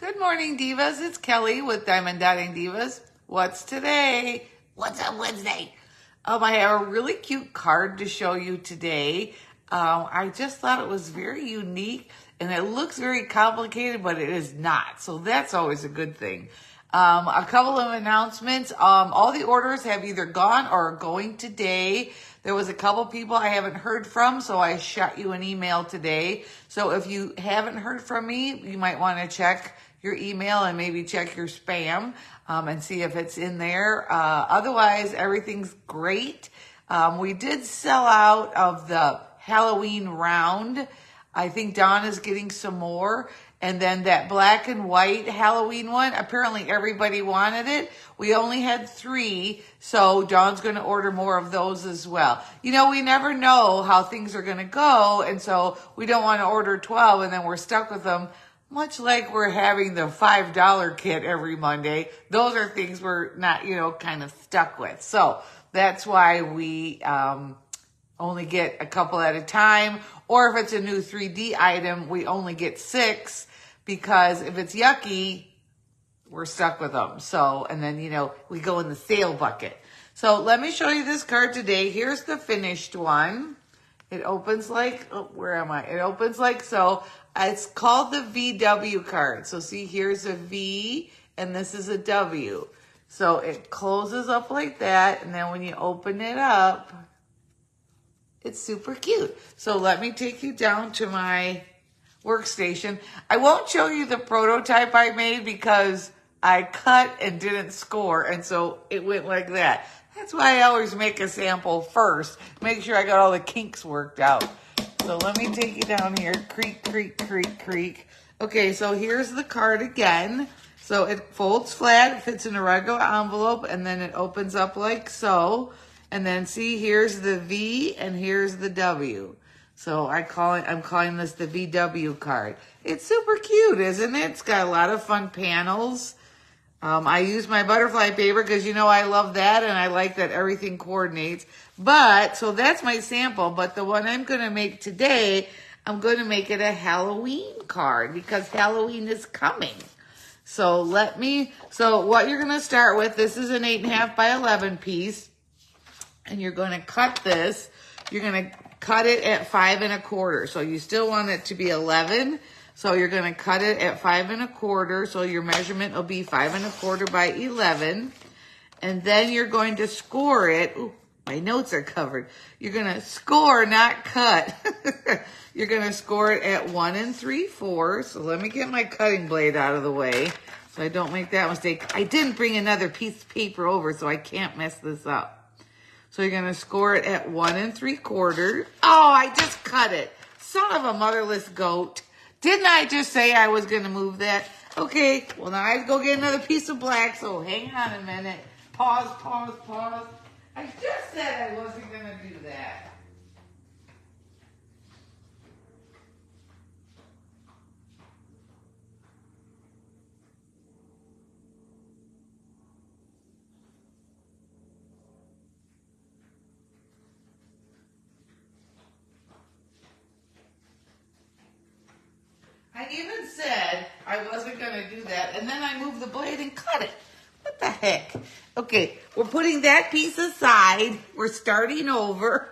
Good morning, divas. It's Kelly with diamondpaintingdivas. What's today? What's up Wednesday? I have a really cute card to show you today. I just thought it was very unique, and it looks very complicated, but it is not. So that's always a good thing. A couple of announcements. All the orders have either gone or are going today. There was a couple people I haven't heard from, so I shot you an email today. So if you haven't heard from me, you might want to check your email and maybe check your spam and see if it's in there. Otherwise, everything's great. We did sell out of the Halloween round. I think Dawn is getting some more. And then that black and white Halloween one, apparently everybody wanted it. We only had 3, so Dawn's going to order more of those as well. You know, we never know how things are going to go, and so we don't want to order 12 and then we're stuck with them. Much like we're having the $5 kit every Monday. Those are things we're not, kind of stuck with. So that's why we only get a couple at a time. Or if it's a new 3D item, we only get 6. Because if it's yucky, we're stuck with them. So, and then, we go in the sale bucket. So let me show you this card today. Here's the finished one. It opens like, where am I? It opens like so. It's called the VW card. So see, here's a V and this is a W. So it closes up like that. And then when you open it up, it's super cute. So let me take you down to my workstation. I won't show you the prototype I made because I cut and didn't score, and so it went like that. That's why I always make a sample first. Make sure I got all the kinks worked out. So let me take you down here. Creak, creak, creak, creak. Okay, so here's the card again. So it folds flat, it fits in a regular envelope, and then it opens up like so. And then see, here's the V and here's the W. So I'm calling this the VW card. It's super cute, isn't it? It's got a lot of fun panels. I use my butterfly paper because I love that and I like that everything coordinates. So that's my sample, but the one I'm going to make today, I'm going to make it a Halloween card because Halloween is coming. So what you're going to start with, this is an 8.5 by 11 piece, and you're going to cut this. You're going to cut it at 5 1/4. So you still want it to be 11. So you're going to cut it at 5 1/4. So your measurement will be 5 1/4 by 11. And then you're going to score it. Ooh, my notes are covered. You're going to score, not cut. You're going to score it at 1 3/4. So let me get my cutting blade out of the way so I don't make that mistake. I didn't bring another piece of paper over, so I can't mess this up. So you're going to score it at 1 3/4. Oh, I just cut it. Son of a motherless goat. Didn't I just say I was going to move that? Okay, well now I have to go get another piece of black, so hang on a minute. Pause, pause, pause. I just said I wasn't going to do that. I even said I wasn't going to do that, and then I moved the blade and cut it. What the heck? Okay, we're putting that piece aside. We're starting over.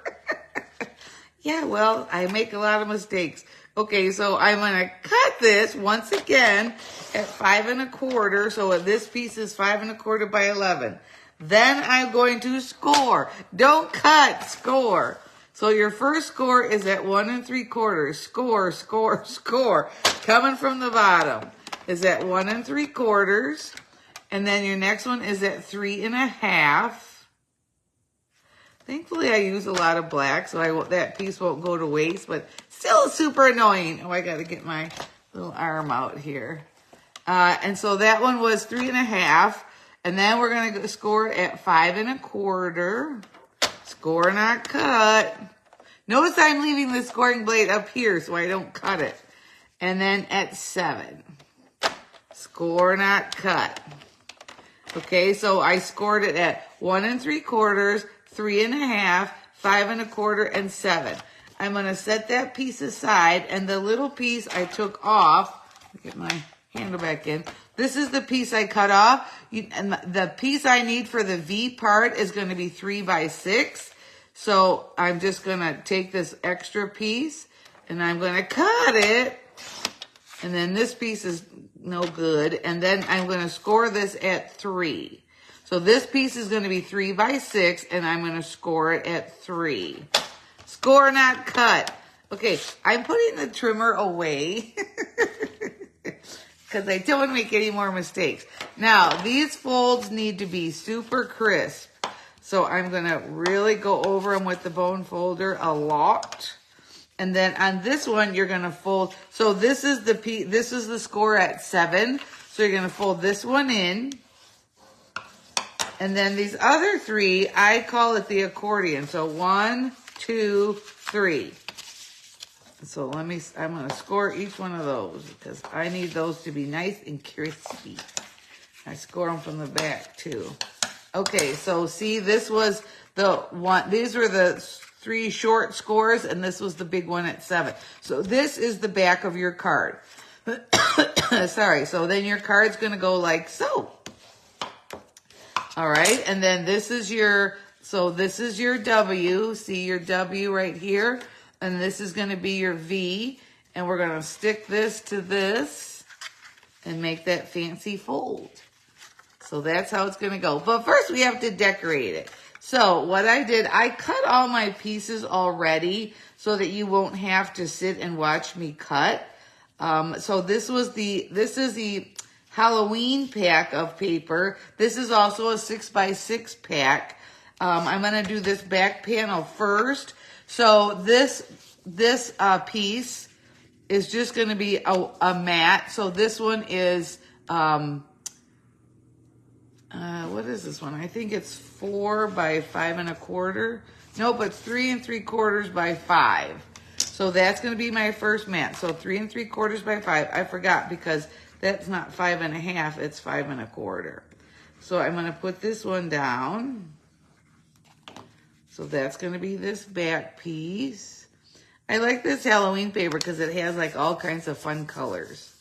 Yeah, well, I make a lot of mistakes. Okay, so I'm going to cut this once again at 5 1/4. So this piece is 5 1/4 by 11. Then I'm going to score. Don't cut, score. So your first score is at 1 3/4. Score, score, score. Coming from the bottom is at 1 3/4. And then your next one is at 3 1/2. Thankfully, I use a lot of black, so that piece won't go to waste, but still super annoying. Oh, I got to get my little arm out here. And so that one was 3 1/2. And then we're going to score at 5 1/4. Score, not cut. Notice I'm leaving the scoring blade up here so I don't cut it. And then at 7. Score, not cut. Okay, so I scored it at 1 3/4, 3 1/2, 5 1/4, and 7. I'm going to set that piece aside, and the little piece I took off, get my handle back in. This is the piece I cut off. And the piece I need for the V part is going to be 3 by 6. So I'm just going to take this extra piece and I'm going to cut it. And then this piece is no good. And then I'm going to score this at 3. So this piece is going to be 3 by 6 and I'm going to score it at 3. Score, not cut. Okay, I'm putting the trimmer away because I don't want to make any more mistakes. Now, these folds need to be super crisp. So I'm going to really go over them with the bone folder a lot. And then on this one, you're going to fold. So this is the score at 7. So you're going to fold this one in. And then these other 3, I call it the accordion. So 1, 2, 3. So I'm going to score each one of those because I need those to be nice and crispy. I score them from the back too. Okay, so see, this was the one, these were the 3 short scores and this was the big one at 7. So this is the back of your card. Sorry, so then your card's going to go like so. All right, and then this is your W. See your W right here? And this is going to be your V. And we're going to stick this to this and make that fancy fold. So that's how it's going to go. But first we have to decorate it. So what I did, I cut all my pieces already so that you won't have to sit and watch me cut. So this is the Halloween pack of paper. This is also a 6 by 6 pack. I'm going to do this back panel first. So this piece is just going to be a mat. So this one is, what is this one? I think it's 4 by 5 1/4. Nope, it's 3 3/4 by 5. So that's going to be my first mat. So 3 3/4 by 5. I forgot because that's not 5 1/2. It's 5 1/4. So I'm going to put this one down. So that's going to be this back piece. I like this Halloween paper because it has like all kinds of fun colors.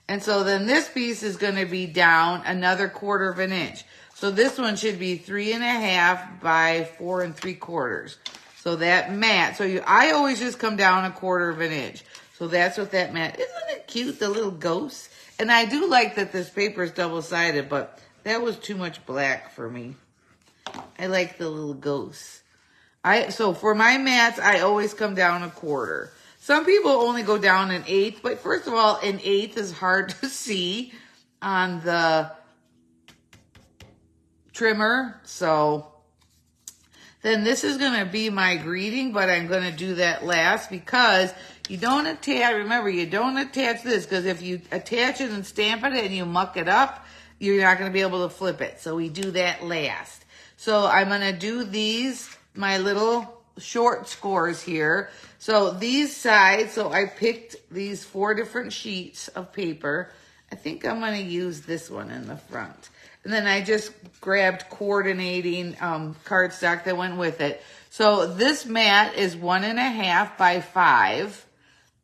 And so then this piece is going to be down another 1/4 inch. So this one should be 3 1/2 by 4 3/4. So that mat, I always just come down 1/4 inch. So that's what that mat, isn't it cute, the little ghost? And I do like that this paper is double-sided, but that was too much black for me. I like the little ghosts. So for my mats, I always come down 1/4. Some people only go down 1/8, but first of all, 1/8 is hard to see on the trimmer. So then this is going to be my greeting, but I'm going to do that last because you don't attach, remember, you don't attach this because if you attach it and stamp it and you muck it up, you're not going to be able to flip it. So we do that last. So I'm going to do these, my little short scores here. So these sides, so I picked these 4 different sheets of paper. I think I'm going to use this one in the front. And then I just grabbed coordinating cardstock that went with it. So this mat is 1 1/2 by 5.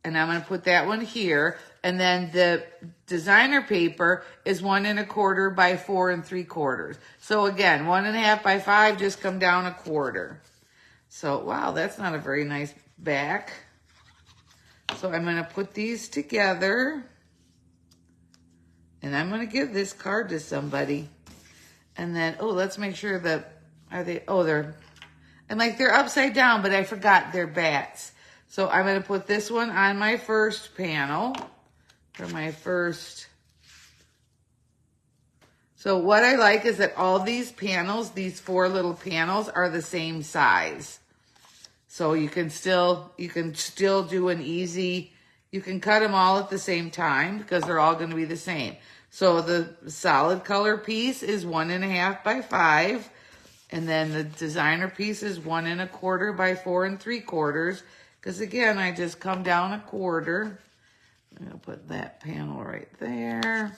And I'm going to put that one here. And then the designer paper is 1 1/4 by 4 3/4. So again, 1 1/2 by 5, just come down 1/4. So, wow, that's not a very nice back. So I'm going to put these together. And I'm going to give this card to somebody. And then, oh, let's make sure that, they're upside down, but I forgot they're bats. So I'm going to put this one on my first panel. For my first. So what I like is that all these panels, these 4 little panels, are the same size. So you can still do an easy, you can cut them all at the same time because they're all going to be the same. So the solid color piece is 1 1/2 by 5. And then the designer piece is 1 1/4 by 4 3/4. Because again, I just come down 1/4. I'm going to put that panel right there.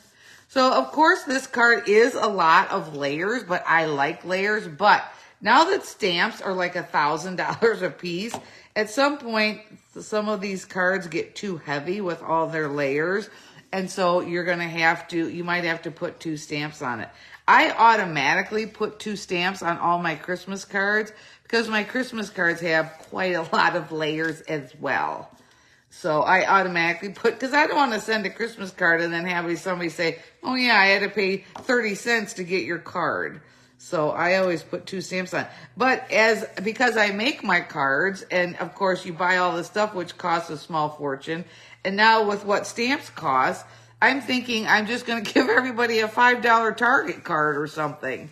So, of course, this card is a lot of layers, but I like layers. But now that stamps are like $1,000 a piece, at some point, some of these cards get too heavy with all their layers. And so you're going to have to, you might have to put 2 stamps on it. I automatically put 2 stamps on all my Christmas cards because my Christmas cards have quite a lot of layers as well. So I automatically put, because I don't want to send a Christmas card and then have somebody say, oh yeah, I had to pay 30 cents to get your card. So I always put 2 stamps on. But because I make my cards, and of course you buy all the stuff which costs a small fortune, and now with what stamps cost, I'm thinking I'm just going to give everybody a $5 Target card or something.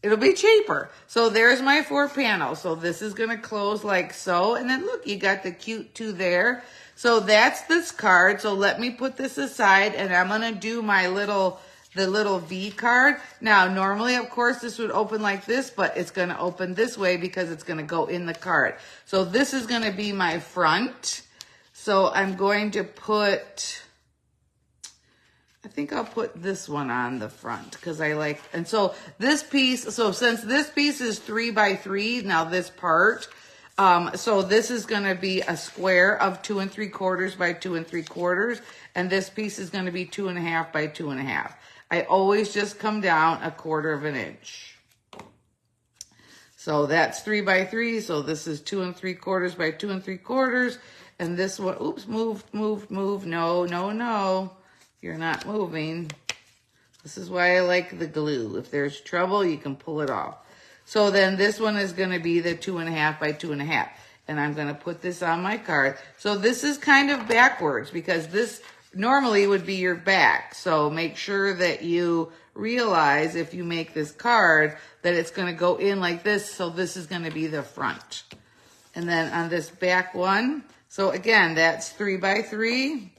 It'll be cheaper. So there's my 4 panels. So this is going to close like so. And then look, you got the cute 2 there. So that's this card. So let me put this aside and I'm going to do my the little V card. Now, normally, of course, this would open like this, but it's going to open this way because it's going to go in the card. So this is going to be my front. So I'm going to put, I think I'll put this one on the front because I like, and so this piece, so since this piece is 3 by 3, now this part, so this is going to be a square of 2 3/4 by 2 3/4, and this piece is going to be 2 1/2 by 2 1/2. I always just come down 1/4 inch. So that's 3 by 3, so this is 2 3/4 by 2 3/4, and this one, oops, move, no. You're not moving. This is why I like the glue. If there's trouble, you can pull it off. So then this one is going to be the 2 1/2 by 2 1/2. And I'm going to put this on my card. So this is kind of backwards because this normally would be your back. So make sure that you realize if you make this card that it's going to go in like this. So this is going to be the front. And then on this back one, so again, that's 3 by 3.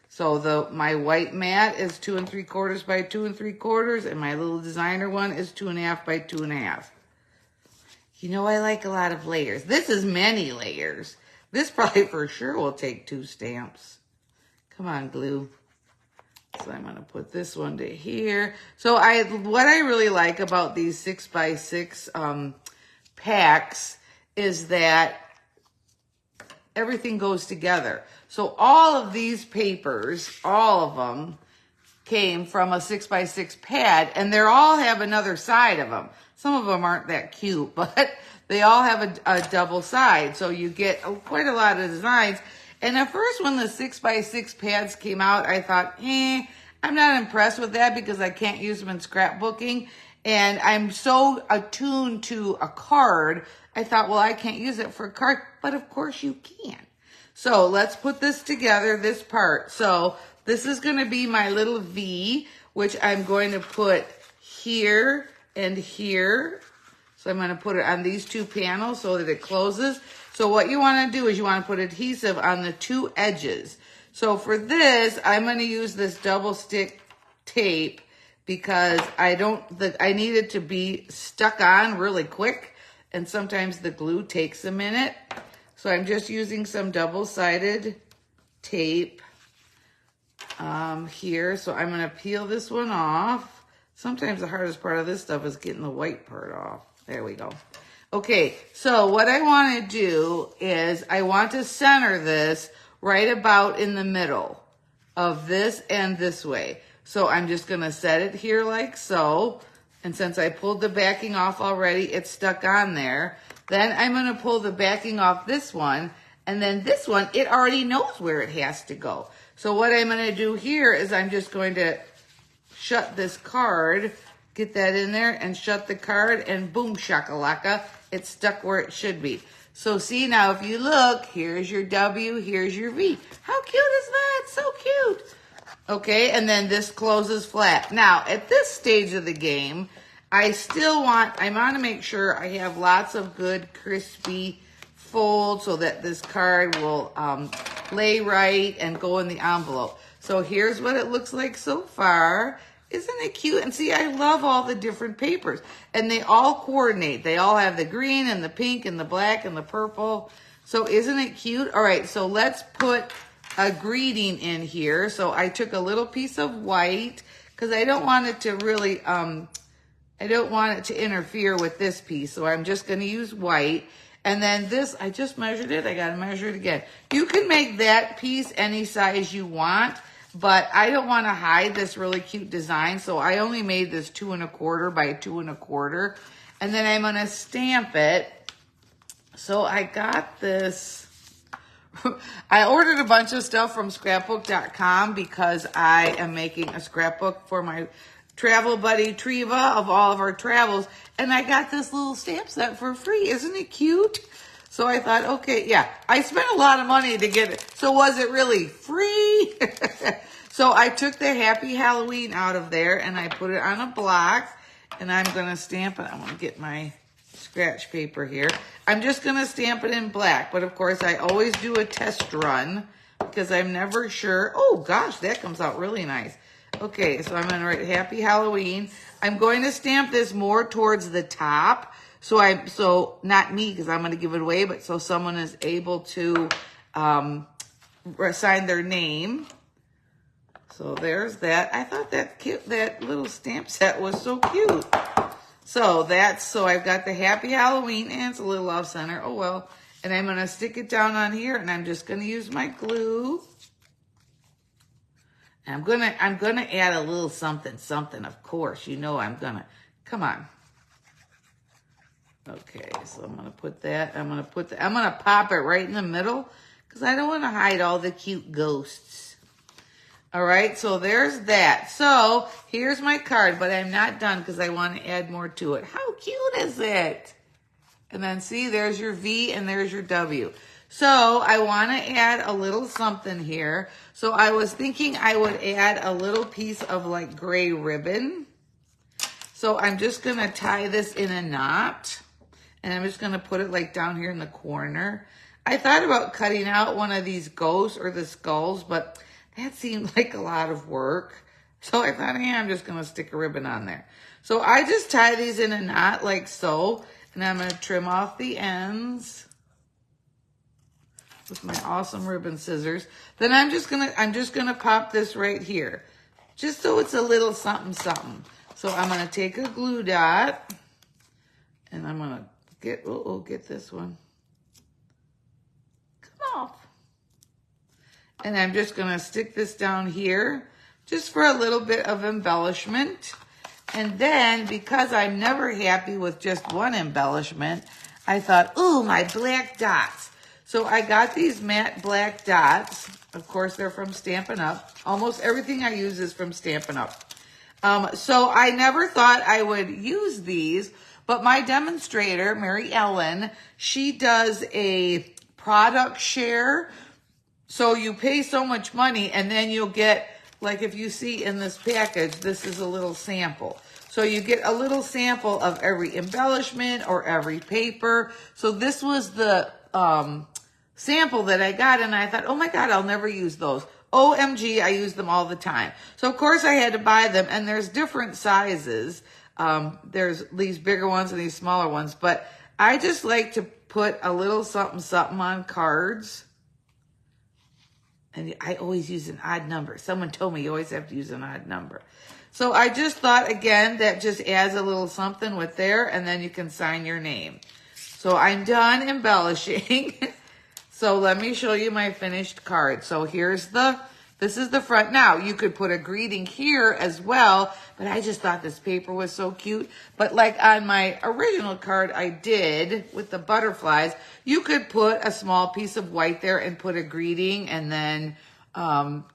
So my white mat is 2 3/4 by 2 3/4, and my little designer one is 2 1/2 by 2 1/2. You know, I like a lot of layers. This is many layers. This probably for sure will take 2 stamps. Come on, glue. So I'm going to put this one to here. So what I really like about these 6 by 6 packs is that everything goes together. So all of these papers, all of them, came from a 6 by 6 pad, and they all have another side of them. Some of them aren't that cute, but they all have a double side. So you get quite a lot of designs. And at first when the 6 by 6 pads came out, I thought, I'm not impressed with that because I can't use them in scrapbooking. And I'm so attuned to a card, I thought, well, I can't use it for a card. But of course you can. So let's put this together, this part. So this is going to be my little V, which I'm going to put here and here. So I'm going to put it on these 2 panels so that it closes. So what you want to do is you want to put adhesive on the 2 edges. So for this, I'm going to use this double stick tape because I need it to be stuck on really quick. And sometimes the glue takes a minute. So I'm just using some double-sided tape here. So I'm going to peel this one off. Sometimes the hardest part of this stuff is getting the white part off. There we go. Okay, so what I want to do is I want to center this right about in the middle of this and this way. So I'm just going to set it here like so. And since I pulled the backing off already, it's stuck on there. Then I'm going to pull the backing off this one. And then this one, it already knows where it has to go. So what I'm going to do here is I'm just going to shut this card, get that in there, and shut the card, and boom, shakalaka, it's stuck where it should be. So see, now if you look, here's your W, here's your V. How cute is that? So cute. Okay, and then this closes flat. Now, at this stage of the game, I want to make sure I have lots of good crispy folds so that this card will lay right and go in the envelope. So here's what it looks like so far. Isn't it cute? And see, I love all the different papers. And they all coordinate. They all have the green and the pink and the black and the purple. So isn't it cute? All right, so let's put a greeting in here. So I took a little piece of white because I don't want it to really, I don't want it to interfere with this piece. So I'm just going to use white. And then this, I just measured it. I got to measure it again. You can make that piece any size you want. but I don't want to hide this really cute design. So I only made this 2 1/4 by 2 1/4. And then I'm going to stamp it. So I got this. I ordered a bunch of stuff from scrapbook.com because I am making a scrapbook for my travel buddy Treva of all of our travels. And I got this little stamp set for free. Isn't it cute? So I thought, okay, yeah, I spent a lot of money to get it. So was it really free? So I took the Happy Halloween out of there and I put it on a block and I'm going to stamp it. I'm going to get my scratch paper here. I'm just going to stamp it in black. But of course, I always do a test run because I'm never sure. Oh gosh, that comes out really nice. Okay, so I'm going to write Happy Halloween. I'm going to stamp this more towards the top. So not me because I'm going to give it away, but so someone is able to sign their name. So there's that. I thought that little stamp set was so cute. So I've got the Happy Halloween and it's a little off center. Oh well. And I'm going to stick it down on here and I'm just going to use my glue. And I'm going to add a little something, of course. You know I'm going to. Come on. Okay, so I'm going to put that. I'm going to pop it right in the middle because I don't want to hide all the cute ghosts. All right, so there's that. So here's my card, but I'm not done because I want to add more to it. How cute is it? And then see, there's your V and there's your W. So I want to add a little something here. So I was thinking I would add a little piece of like gray ribbon. So I'm just going to tie this in a knot. And I'm just going to put it like down here in the corner. I thought about cutting out one of these ghosts or the skulls, but that seemed like a lot of work. So I thought, yeah, I'm just going to stick a ribbon on there. So I just tie these in a knot like so. And I'm going to trim off the ends with my awesome ribbon scissors. Then I'm just going to pop this right here. Just so it's a little something, something. So I'm going to take a glue dot and I'm going to get this one. Come off. And I'm just going to stick this down here just for a little bit of embellishment. And then because I'm never happy with just one embellishment, I thought, ooh, my black dots. So I got these matte black dots. Of course, they're from Stampin' Up. Almost everything I use is from Stampin' Up. So I never thought I would use these, but my demonstrator, Mary Ellen, she does a product share. So you pay so much money and then you'll get, like if you see in this package, this is a little sample. So you get a little sample of every embellishment or every paper. So this was the sample that I got and I thought, oh my God, I'll never use those. OMG, I use them all the time. So of course I had to buy them and there's different sizes. There's these bigger ones and these smaller ones, but I just like to put a little something, something on cards. And I always use an odd number. Someone told me you always have to use an odd number. So I just thought, again, that just adds a little something with there, and then you can sign your name. So I'm done embellishing. So let me show you my finished card. So this is the front. Now, you could put a greeting here as well, but I just thought this paper was so cute. But like on my original card I did with the butterflies, you could put a small piece of white there and put a greeting and then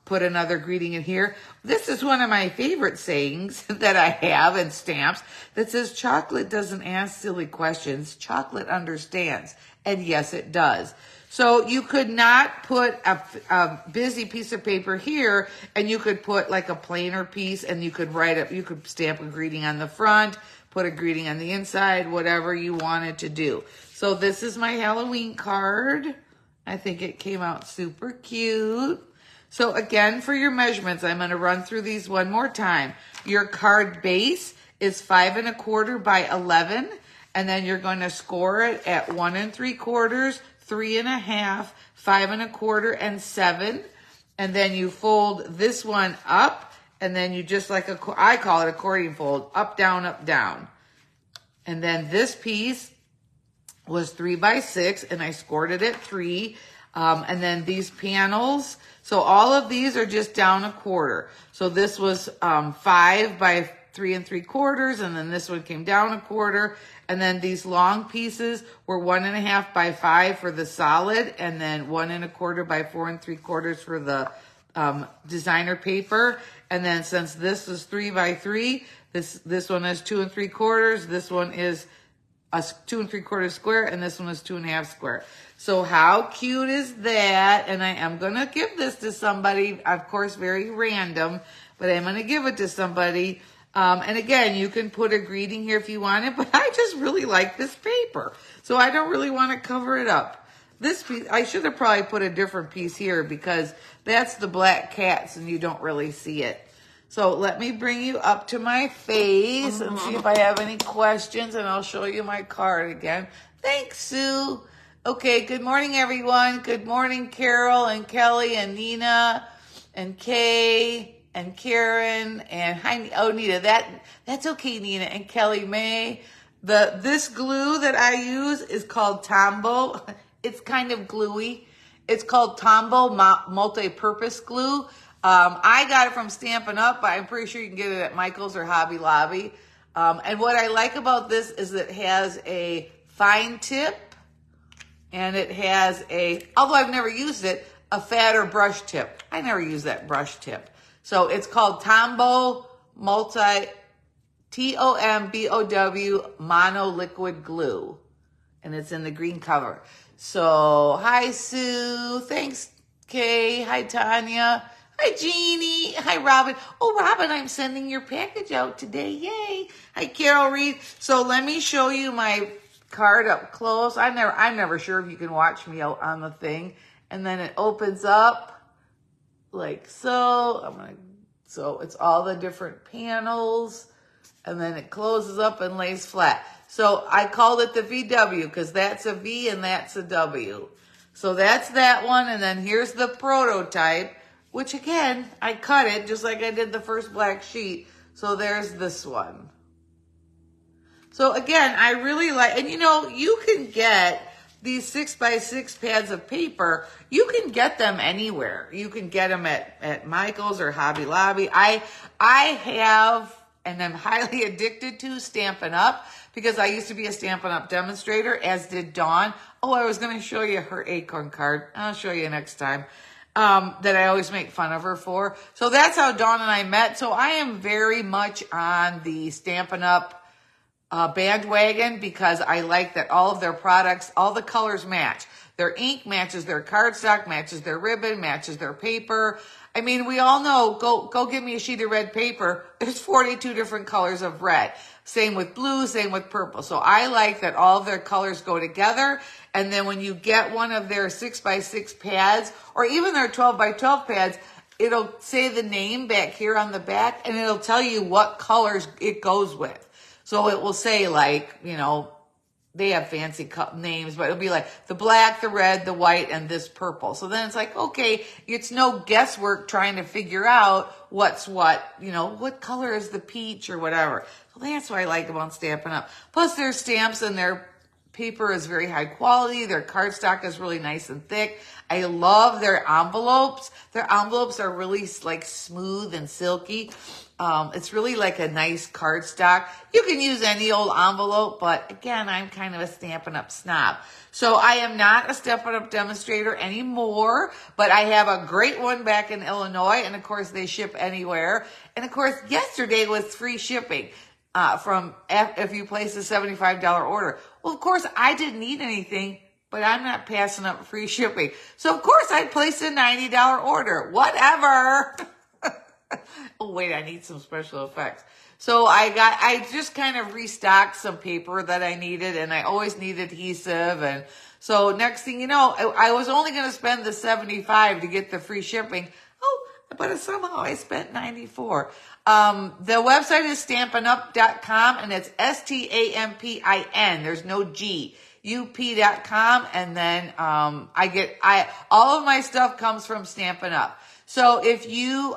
put another greeting in here. This is one of my favorite sayings that I have in stamps that says, chocolate doesn't ask silly questions, chocolate understands. And yes, it does. So you could not put a busy piece of paper here and you could put like a plainer piece and you could you could stamp a greeting on the front, put a greeting on the inside, whatever you wanted to do. So this is my Halloween card. I think it came out super cute. So again, for your measurements, I'm going to run through these one more time. Your card base is 5 1/4 by 11, and then you're going to score it at 1 3/4, 3 1/2, 5 1/4, and 7. And then you fold this one up, and then you just like I call it accordion fold, up, down, up, down. And then this piece was 3 by 6, and I scored it at 3. And then these panels. So all of these are just down a quarter. So this was 5 by 3 3/4, and then this one came down a quarter. And then these long pieces were 1 1/2 by 5 for the solid, and then 1 1/4 by 4 3/4 for the designer paper. And then since this is 3 by 3, this one is 2 3/4. This one is a 2 3/4 square, and this one is 2 1/2 square. So how cute is that? And I am going to give this to somebody, of course, very random, but I'm going to give it to somebody. And again, you can put a greeting here if you want it, but I just really like this paper. So I don't really want to cover it up. This piece, I should have probably put a different piece here because that's the black cats and you don't really see it. So let me bring you up to my face and see if I have any questions, and I'll show you my card again. Thanks, Sue. Okay, good morning, everyone. Good morning, Carol and Kelly and Nina and Kay and Karen and hi. Oh, Nina, that's okay, Nina and Kelly May. This glue that I use is called Tombow. It's kind of gluey. It's called Tombow multi-purpose glue. I got it from Stampin' Up, but I'm pretty sure you can get it at Michael's or Hobby Lobby. And what I like about this is it has a fine tip, and it has although I've never used it, a fatter brush tip. I never use that brush tip. So it's called Tombow Tombow Mono Liquid Glue. And it's in the green cover. So, hi, Sue. Thanks, Kay. Hi, Tanya. Hi, Jeannie. Hi, Robin. Oh, Robin, I'm sending your package out today. Yay. Hi, Carol Reed. So let me show you my card up close. I'm never sure if you can watch me out on the thing. And then it opens up like so. So it's all the different panels. And then it closes up and lays flat. So I called it the VW because that's a V and that's a W. So that's that one. And then here's the prototype, which again, I cut it just like I did the first black sheet. So there's this one. So again, I really like, and you know, you can get these 6x6 pads of paper. You can get them anywhere. You can get them at Michael's or Hobby Lobby. I have, and I'm highly addicted to Stampin' Up because I used to be a Stampin' Up demonstrator, as did Dawn. Oh, I was going to show you her acorn card. I'll show you next time. That I always make fun of her for. So that's how Dawn and I met. So I am very much on the Stampin' Up bandwagon because I like that all of their products, all the colors match. Their ink matches their cardstock, matches their ribbon, matches their paper. I mean, we all know, go give me a sheet of red paper. There's 42 different colors of red. Same with blue, same with purple. So I like that all of their colors go together. And then when you get one of their 6x6 pads, or even their 12x12 pads, it'll say the name back here on the back, and it'll tell you what colors it goes with. So it will say, like, you know, they have fancy names, but it'll be like the black, the red, the white, and this purple. So then it's like, okay, it's no guesswork trying to figure out what's what, you know, what color is the peach or whatever. So that's what I like about Stampin' Up. Plus their stamps and their paper is very high quality. Their cardstock is really nice and thick. I love their envelopes. Their envelopes are really like smooth and silky. It's really like a nice cardstock. You can use any old envelope, but again, I'm kind of a Stampin' Up snob. So I am not a Stampin' Up demonstrator anymore, but I have a great one back in Illinois, and of course they ship anywhere. And of course, yesterday was free shipping from if you place a $75 order. Well, of course, I didn't need anything, but I'm not passing up free shipping. So of course I placed a $90 order. Whatever. Oh, wait, I need some special effects. So I just kind of restocked some paper that I needed, and I always need adhesive. And so next thing you know, I was only going to spend the $75 to get the free shipping. Oh, but somehow I spent $94. The website is stampinup.com, and it's STAMPIN. There's no G. UP.com, and then all of my stuff comes from Stampin' Up. So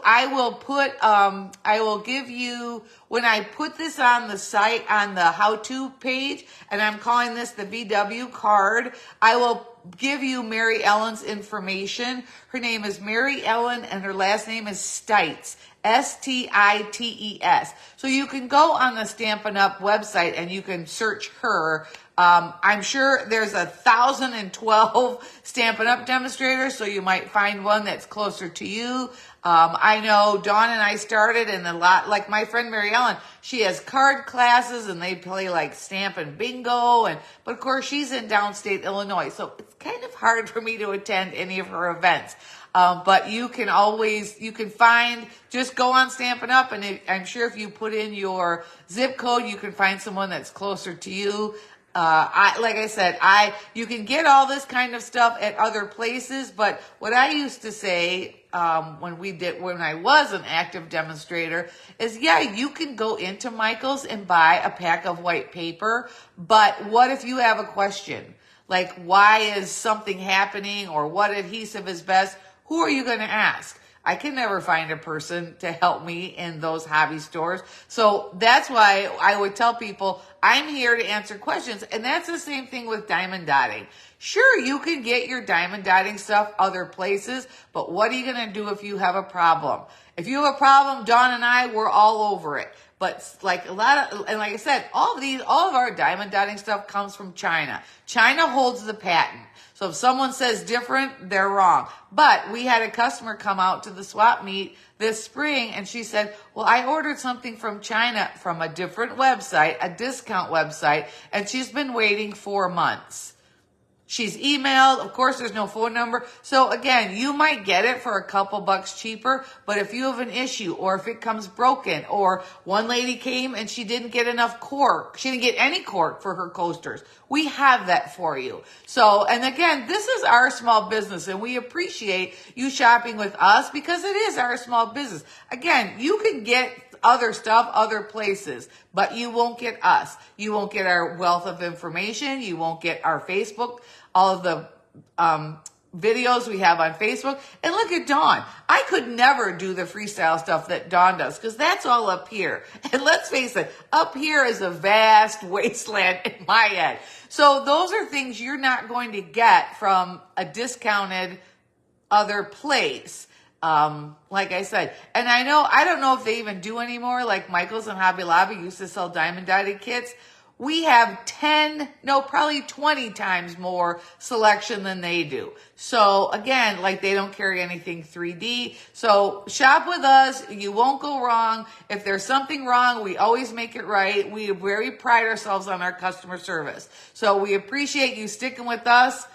I will give you, when I put this on the site, on the how-to page, and I'm calling this the VW card, I will give you Mary Ellen's information. Her name is Mary Ellen, and her last name is Stites. Stites. So you can go on the Stampin' Up website and you can search her. I'm sure there's 1,012 Stampin' Up demonstrators, so you might find one that's closer to you. I know Dawn and I started, and a lot, like my friend Mary Ellen, she has card classes and they play like Stampin' Bingo, but of course she's in downstate Illinois, so it's kind of hard for me to attend any of her events. But you can find, just go on Stampin' Up, and I'm sure if you put in your zip code, you can find someone that's closer to you. Like I said, you can get all this kind of stuff at other places, but what I used to say, when I was an active demonstrator is, yeah, you can go into Michael's and buy a pack of white paper, but what if you have a question? Like, why is something happening, or what adhesive is best? Who are you going to ask? I can never find a person to help me in those hobby stores. So that's why I would tell people I'm here to answer questions. And that's the same thing with diamond dotting. Sure, you can get your diamond dotting stuff other places, but what are you going to do if you have a problem? If you have a problem, Dawn and I, we're all over it. But like I said, all of our diamond dotting stuff comes from China. China holds the patent. So if someone says different, they're wrong. But we had a customer come out to the swap meet this spring, and she said, well, I ordered something from China from a different website, a discount website, and she's been waiting 4 months. She's emailed. Of course, there's no phone number. So again, you might get it for a couple bucks cheaper, but if you have an issue, or if it comes broken, or one lady came and she didn't get enough cork, she didn't get any cork for her coasters, we have that for you. So, and again, this is our small business, and we appreciate you shopping with us because it is our small business. Again, you can get other stuff other places, but you won't get us. You won't get our wealth of information. You won't get our Facebook, all of the videos we have on Facebook. And look at Dawn. I could never do the freestyle stuff that Dawn does, because that's all up here. And let's face it, up here is a vast wasteland in my head. So those are things you're not going to get from a discounted other place. Like I said, and I don't know if they even do anymore, like Michael's and Hobby Lobby used to sell diamond dotted kits. We have probably 20 times more selection than they do. So again, like, they don't carry anything 3D. So shop with us. You won't go wrong. If there's something wrong, we always make it right. We very pride ourselves on our customer service. So we appreciate you sticking with us,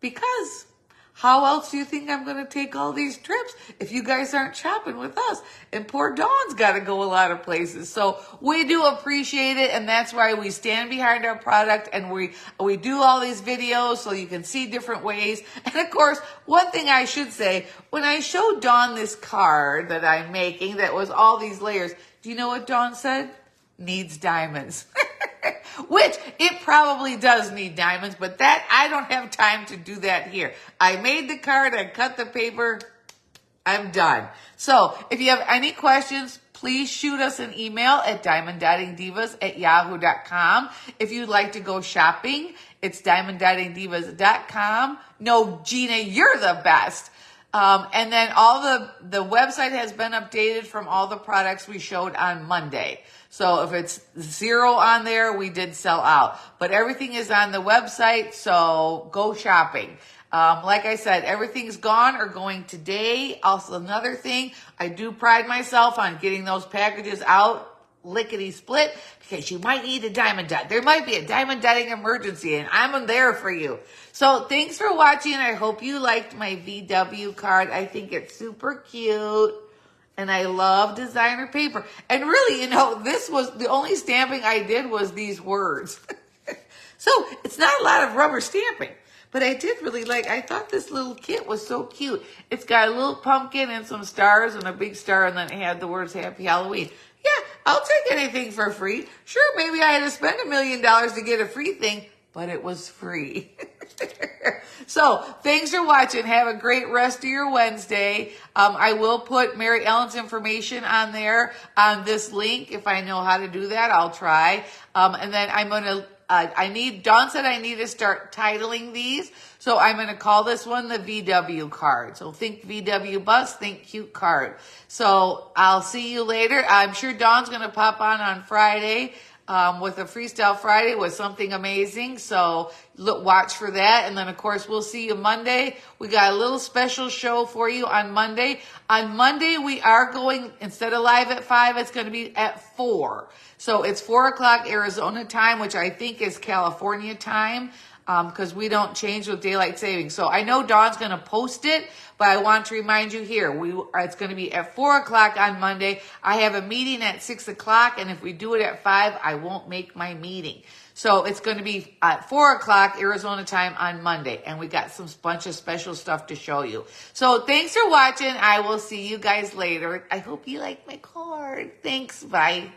because how else do you think I'm going to take all these trips if you guys aren't shopping with us? And poor Dawn's got to go a lot of places. So we do appreciate it, and that's why we stand behind our product, and we do all these videos so you can see different ways. And of course, one thing I should say, when I showed Dawn this card that I'm making that was all these layers, do you know what Dawn said? Needs diamonds. Which it probably does need diamonds, but that I don't have time to do that here. I made the card, I cut the paper, I'm done. So if you have any questions, please shoot us an email at diamonddottingdivas@yahoo.com. If you'd like to go shopping, it's diamonddottingdivas.com. No, Gina, you're the best. And then the website has been updated from all the products we showed on Monday. So if it's 0 on there, we did sell out. But everything is on the website, so go shopping. Like I said, everything's gone or going today. Also, another thing, I do pride myself on getting those packages out lickety split, because you might need a diamond dot. There might be a diamond dotting emergency, and I'm there for you. So thanks for watching. I hope you liked my VW card. I think it's super cute, and I love designer paper. And really, this was the only stamping I did was these words. So it's not a lot of rubber stamping, but I did really I thought this little kit was so cute. It's got a little pumpkin and some stars and a big star, and then it had the words Happy Halloween. Yeah, I'll take anything for free. Sure, maybe I had to spend $1 million to get a free thing, but it was free. So thanks for watching. Have a great rest of your Wednesday. I will put Mary Ellen's information on there on this link. If I know how to do that, I'll try. And then I'm going to, Dawn said I need to start titling these. So I'm going to call this one the VW card. So think VW bus, think cute card. So I'll see you later. I'm sure Dawn's going to pop on Friday. With a Freestyle Friday with something amazing. So watch for that. And then, of course, we'll see you Monday. We got a little special show for you on Monday. On Monday, we are going, instead of live at 5, it's going to be at 4. So it's 4 o'clock Arizona time, which I think is California time. Because we don't change with daylight savings. So I know Dawn's going to post it, but I want to remind you here, it's going to be at 4 o'clock on Monday. I have a meeting at 6 o'clock, and if we do it at 5, I won't make my meeting. So it's going to be at 4 o'clock Arizona time on Monday, and we got some bunch of special stuff to show you. So thanks for watching. I will see you guys later. I hope you like my card. Thanks. Bye.